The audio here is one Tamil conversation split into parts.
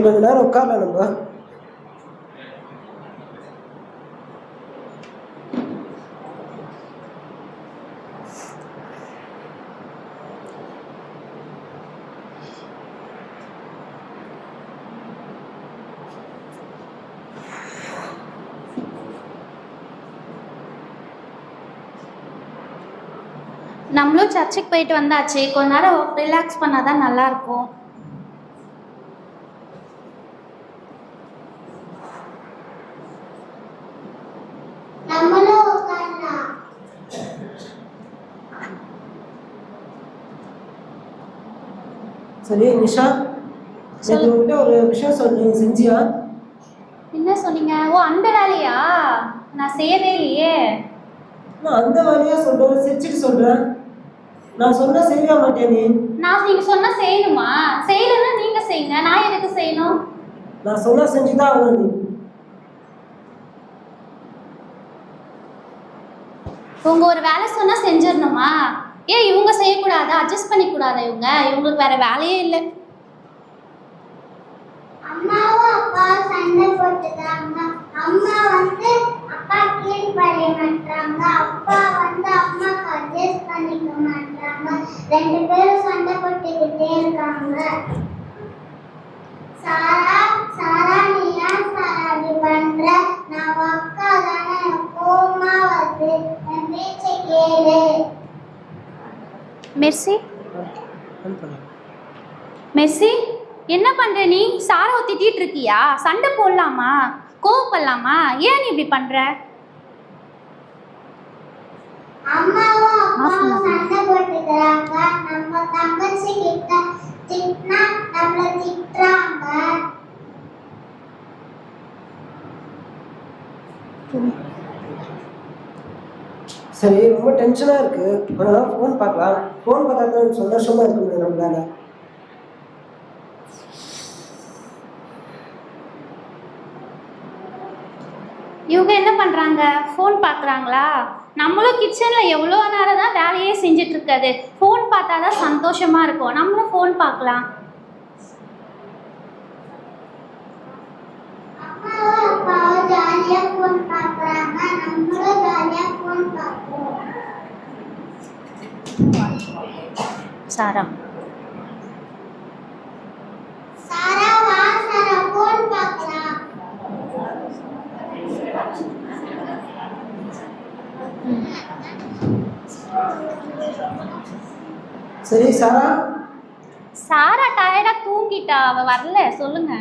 கொஞ்ச நேரம் உட்காரலாம் நம்ம. நம்மளும் சர்ச்சுக்கு போயிட்டு வந்தாச்சு, கொஞ்ச நேரம் ரிலாக்ஸ் பண்ணாதான் நல்லா இருக்கும். சரி நிஷா, உங்ககிட்ட ஒரு விஷயம் சொன்னீங்க, செஞ்சியா? என்ன சொன்னீங்க? ஓ, அந்த வேலையா? நான் செய்யவே இல்லையே. நான் அந்த வேலையா சொல்றேன், சிரிச்சுட்டு சொல்றேன். நான் சொன்னா செய்ய மாட்டேன் நீ. நான் நீங்க சொன்னா செய்யணுமா? செய்யலன்னா நீங்க செய்யுங்க, நான் எதுக்கு செய்யணும்? நான் சொன்னா செஞ்சுதான் ஆகணும் நீ. உங்க ஒரு வேலை சொன்னா செஞ்சிடணுமா? ஏன் இவங்க செய்யக்கூடாதா? அட்ஜஸ்ட் பண்ணிக்கூடாதா? இவங்களுக்கு வேற வேலையே இல்லை. அம்மாவும் அப்பாவும் சண்டை போட்டுக்கிறாங்க. அம்மா வந்து அப்பா கீழ்ப்படிய மாட்டாங்க, அப்பா வந்து அம்மாக்கு அட்ஜஸ்ட் பண்ணிக்க மாட்டாங்க. ரெண்டு பேரும் சண்டை போட்டுக்கிட்டே இருக்காங்க. சாரா சாரா, நீ ஏன் சாரா இப்படி பண்ற? நான் அக்கா தானே, கோவமா வருது, என் பேச்சை கேளு. மெர்சி, மெர்சி, என்ன பண்ற நீ? சாராவை திட்டிட்டு இருக்கியா? சண்டை போடலாமா? கோவப்படலாமா? ஏன் நீ இப்படி பண்ற? அம்மாவும் அப்பாவும் சண்டை போட்டுக்கிறாங்க. நம்ம தங்கச்சி கிட்ட திட்டினா நம்மள திட்டுறாங்க. சரி, ரொம்ப டென்ஷனா இருக்கு. அதனால ஃபோன் பார்க்கலாம். ஃபோன் பார்த்தா தான் சந்தோஷமா இருக்க முடியும் நம்மளால. இவங்க என்ன பண்றாங்க? ஃபோன் பார்க்குறாங்களா? நம்மளும் கிச்சனில் எவ்வளோ நேரம் தான் வேலையே செஞ்சுட்டு இருக்காது. ஃபோன் பார்த்தா தான் சந்தோஷமா இருக்கும். நம்மளும் ஃபோன் பார்க்கலாம். அம்மாவும் அப்பாவும் ஜாலியா ஃபோன் பார்க்கறாங்க, நம்மளும் ஜாலியா ஃபோன் பார்ப்போம். சாரா, சாரா வா சாரா, ஃபோன் பார்க்கலாம். சரி சாரா. சாரா டயர்டா தூங்கிட்டா, அவ வரல. சொல்லுங்க.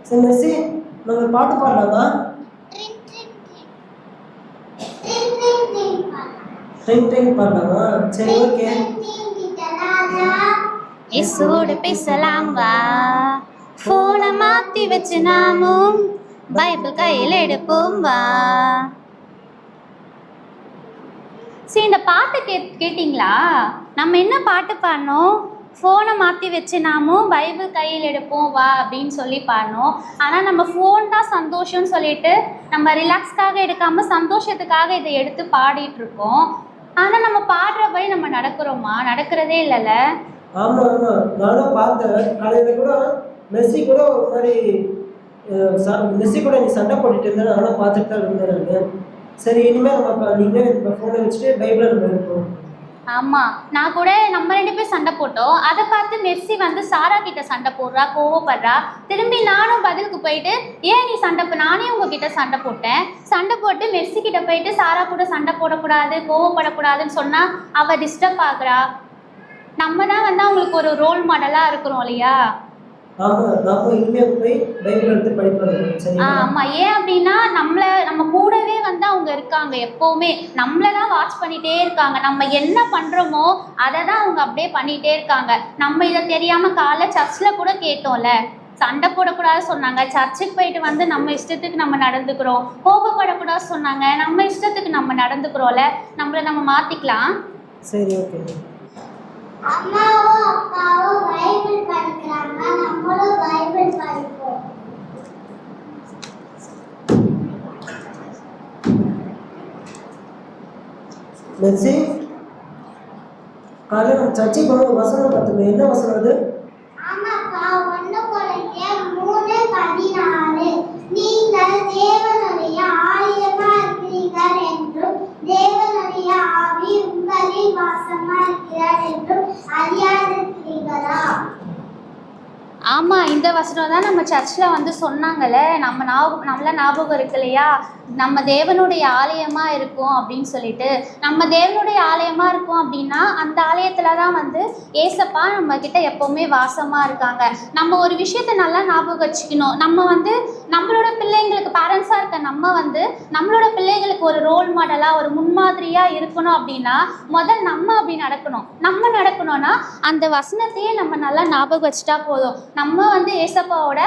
சரி மெர்சி, நம்ம பாட்டு பாடலாமா? Drink drink drink drink drink drink drink drink பாடலாமா? சரி ஓகே. ட்ரிங் கிட்ட ராஜா இயேசுவோடு பேசலாம் வா, ஃபோனை மாற்றி வச்சு நாமும் பைபிள் கையில் எடுப்போம் வா. சரி, இந்த பாட்டு கேட்டிங்களா? நம்ம என்ன பாட்டு பாடணும்? ஃபோனை மாற்றி வச்சு நாமும் பைபிள் கையில் எடுப்போம் வா அப்படின்னு சொல்லி பாடணும். ஆனால் நம்ம ஃபோன் தான் சந்தோஷம்னு சொல்லிட்டு நம்ம ரிலாக்ஸ்க்காக எடுக்காமல் சந்தோஷத்துக்காக இதை எடுத்து பாடிட்டு இருக்கோம். ஆனால் நம்ம பாடுறபடி நம்ம நடக்கிறோமா? நடக்கிறதே இல்லைல்ல. ஆமா ஆமா, நானும் பார்த்தேன். காலையில கூட மெர்சி கூட ஒரு மாதிரி மெர்சி கூட நீ சண்டை போட்டுட்டு இருந்தேன், நானும் பார்த்துட்டு தான் இருந்தேன் நான். சரி, இனிமேல் நம்ம நீங்கள் இப்போ ஃபோனை வச்சுட்டு பைபிளை நம்ம எடுப்போம். ஆமாம், நான் கூட நம்ம ரெண்டு பேர் சண்டை போட்டோம். அதை பார்த்து மெர்சி வந்து சாரா கிட்ட சண்டை போடுறா, கோவப்படுறா. திரும்பி நானும் பதிலுக்கு போயிட்டு ஏன் நீ நானே உங்ககிட்ட சண்டை போட்டேன். சண்டை போட்டு மெர்சி கிட்ட போயிட்டு சாரா கூட சண்டை போடக்கூடாது, கோவப்படக்கூடாதுன்னு சொன்னா அவ டிஸ்டர்ப் ஆகுறா. நம்ம தான் வந்து அவங்களுக்கு ஒரு ரோல் மாடலா இருக்கிறோம் இல்லையா? ஆமா, நாம இனிமேல் போய் பைபிள் எடுத்து படிப்போம். ஆமா, ஏன் அப்படின்னா நம்ம கூடவே வந்து அவங்க இருக்காங்க. எப்பவுமே நம்மள தான் வாட்ச் பண்ணிட்டே இருக்காங்க. நம்ம என்ன பண்றோமோ அதை தான் அவங்க அப்படியே பண்ணிட்டே இருக்காங்க. நம்ம இதை தெரியாம காலைல சர்ச்சில் கூட கேட்டோம்ல, சண்டை போடக்கூடாது சொன்னாங்க. சர்ச்சுக்கு போயிட்டு வந்து நம்ம இஷ்டத்துக்கு நம்ம நடந்துக்கிறோம். கோபப்படக்கூடாது சொன்னாங்க, நம்ம இஷ்டத்துக்கு நம்ம நடந்துக்கிறோம்ல. நம்மளை நம்ம மாத்திக்கலாம். சரி ஓகே. அம்மாவும் அப்பாவும் பைபிள் படிக்கிறாங்க, நம்மளும் பைபிள் படிப்போம். மெர்சி, காலையில் நம்ம சர்ச்சைக்கு போன வசனம் பார்த்தோமே, என்ன வசனம் அது? ஆமாப்பா, 1 Corinthians தேவனுடைய ஆலயமா இருக்கிறீர்கள் என்றும் தேவனுடைய ஆவி உங்களில் வாசமா இருக்கிறார் என்றும் அறியாதிருக்கிறீர்களா? ஆமா, இந்த வசனம் தான் நம்ம சர்ச்சில் வந்து சொன்னாங்கல்ல. நம்மள ஞாபகம் இருக்கு இல்லையா? நம்ம தேவனுடைய ஆலயமா இருக்கும் அப்படின்னு சொல்லிட்டு. நம்ம தேவனுடைய ஆலயமா இருக்கும் அப்படின்னா அந்த ஆலயத்துல தான் வந்து ஏசப்பா நம்ம கிட்ட எப்பவுமே வாசமா இருக்காங்க. நம்ம ஒரு விஷயத்த நல்லா ஞாபகம் வச்சுக்கணும். நம்ம வந்து நம்மளோட பிள்ளைங்களுக்கு பேரண்ட்ஸா இருக்க நம்ம வந்து நம்மளோட பிள்ளைங்களுக்கு ஒரு ரோல் மாடலா ஒரு முன்மாதிரியா இருக்கணும் அப்படின்னா முதல் நம்ம அப்படி நடக்கணும். நம்ம நடக்கணும்னா அந்த வசனத்தையே நம்ம நல்லா ஞாபகம் வச்சுட்டா போதும். நம்ம வந்து ஏசப்பாவோட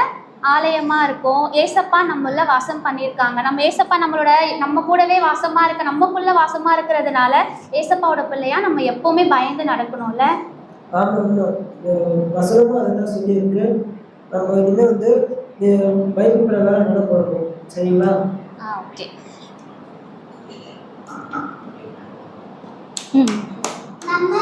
ஆலயமா இருக்கும். ஏசப்பா நம்மள வாசம் பண்ணியிருக்காங்க. நம்ம ஏசப்பா நம்ம கூடவே வாசமா இருக்க, நமக்குள்ள வாசமா இருக்கிறதுனால ஏசப்பாவோட பிள்ளையா நம்ம எப்பவுமே பயந்து நடக்கணும்ல. ஆமாம், வசனமும் அதை தான் சொல்லியிருக்கு. நம்ம இனிமேல் வந்து பைபிள் பிரகாரம் நடக்கணும். சரிங்களா? ஓகே. நம்ம